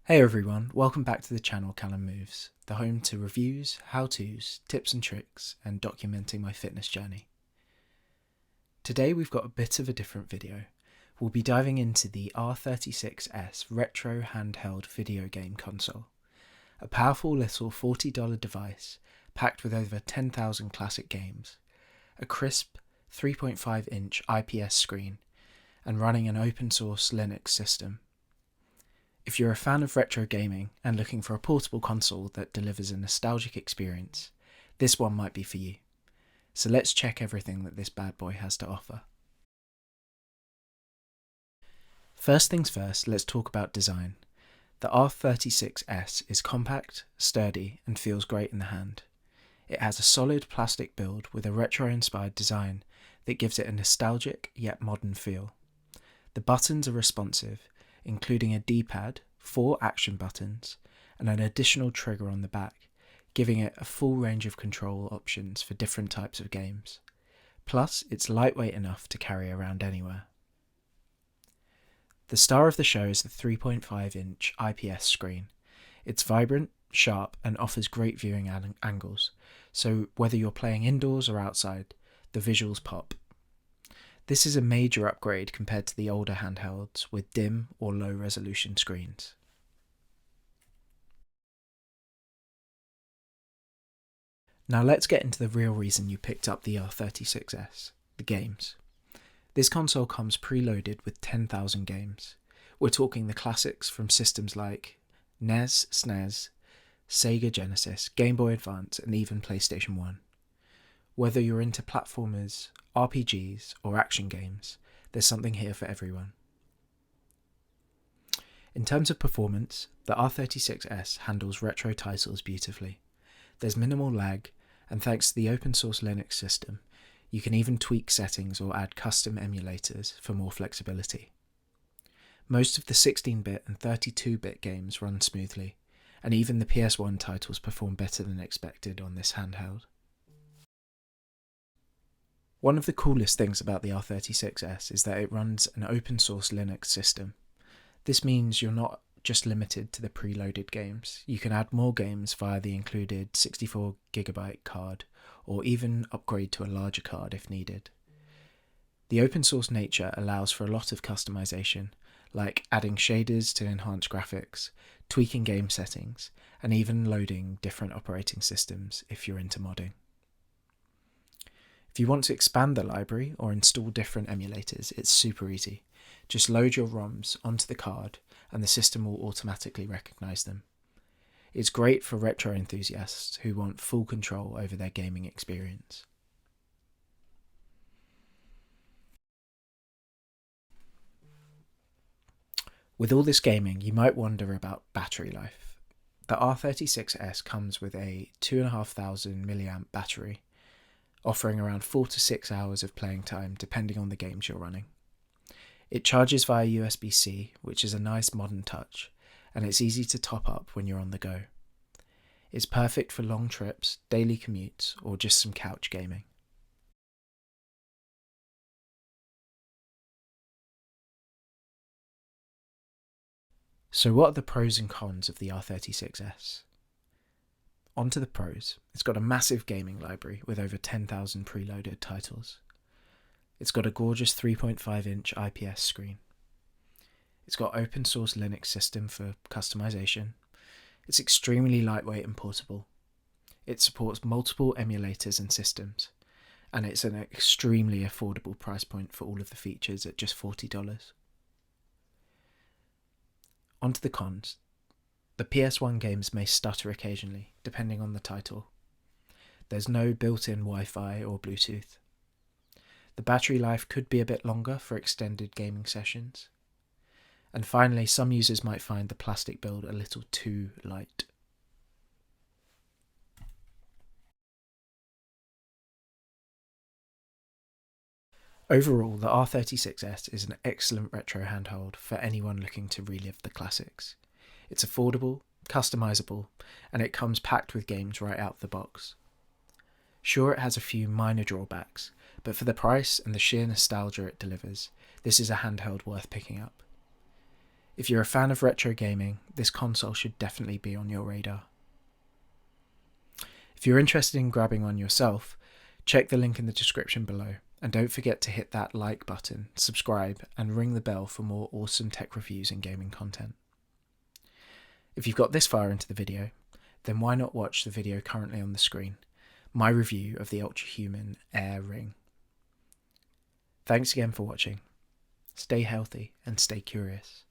Hey everyone, welcome back to the channel Callum Moves, the home to reviews, how-tos, tips and tricks, and documenting my fitness journey. Today we've got a bit of a different video. We'll be diving into the R36S retro handheld video game console, a powerful little $40 device packed with over 10,000 classic games, a crisp 3.5-inch IPS screen, and running an open source Linux system. If you're a fan of retro gaming and looking for a portable console that delivers a nostalgic experience, this one might be for you. So let's check everything that this bad boy has to offer. First things first, let's talk about design. The R36S is compact, sturdy, and feels great in the hand. It has a solid plastic build with a retro-inspired design that gives it a nostalgic yet modern feel. The buttons are responsive, including a D-pad, 4 action buttons, and an additional trigger on the back, giving it a full range of control options for different types of games. Plus, it's lightweight enough to carry around anywhere. The star of the show is the 3.5-inch IPS screen. It's vibrant, sharp, and offers great viewing angles, so whether you're playing indoors or outside, the visuals pop. This is a major upgrade compared to the older handhelds with dim or low resolution screens. Now let's get into the real reason you picked up the R36S, the games. This console comes preloaded with 10,000 games. We're talking the classics from systems like NES, SNES, Sega Genesis, Game Boy Advance, and even PlayStation 1. Whether you're into platformers, RPGs, or action games, there's something here for everyone. In terms of performance, the R36S handles retro titles beautifully. There's minimal lag, and thanks to the open source Linux system, you can even tweak settings or add custom emulators for more flexibility. Most of the 16-bit and 32-bit games run smoothly, and even the PS1 titles perform better than expected on this handheld. One of the coolest things about the R36S is that it runs an open source Linux system. This means you're not just limited to the preloaded games. You can add more games via the included 64GB card, or even upgrade to a larger card if needed. The open source nature allows for a lot of customization, like adding shaders to enhance graphics, tweaking game settings, and even loading different operating systems if you're into modding. If you want to expand the library or install different emulators, it's super easy. Just load your ROMs onto the card and the system will automatically recognise them. It's great for retro enthusiasts who want full control over their gaming experience. With all this gaming, you might wonder about battery life. The R36S comes with a 2,500 mAh battery, offering around 4 to 6 hours of playing time depending on the games you're running. It charges via USB-C, which is a nice modern touch, and it's easy to top up when you're on the go. It's perfect for long trips, daily commutes, or just some couch gaming. So what are the pros and cons of the R36S? On to the pros. It's got a massive gaming library with over 10,000 preloaded titles. It's got a gorgeous 3.5-inch IPS screen. It's got open source Linux system for customization. It's extremely lightweight and portable. It supports multiple emulators and systems. And it's an extremely affordable price point for all of the features at just $40. On to the cons. The PS1 games may stutter occasionally, depending on the title. There's no built-in Wi-Fi or Bluetooth. The battery life could be a bit longer for extended gaming sessions. And finally, some users might find the plastic build a little too light. Overall, the R36S is an excellent retro handheld for anyone looking to relive the classics. It's affordable, customizable, and it comes packed with games right out the box. Sure, it has a few minor drawbacks, but for the price and the sheer nostalgia it delivers, this is a handheld worth picking up. If you're a fan of retro gaming, this console should definitely be on your radar. If you're interested in grabbing one yourself, check the link in the description below, and don't forget to hit that like button, subscribe, and ring the bell for more awesome tech reviews and gaming content. If you've got this far into the video, then why not watch the video currently on the screen, my review of the Ultrahuman Air Ring. Thanks again for watching. Stay healthy and stay curious.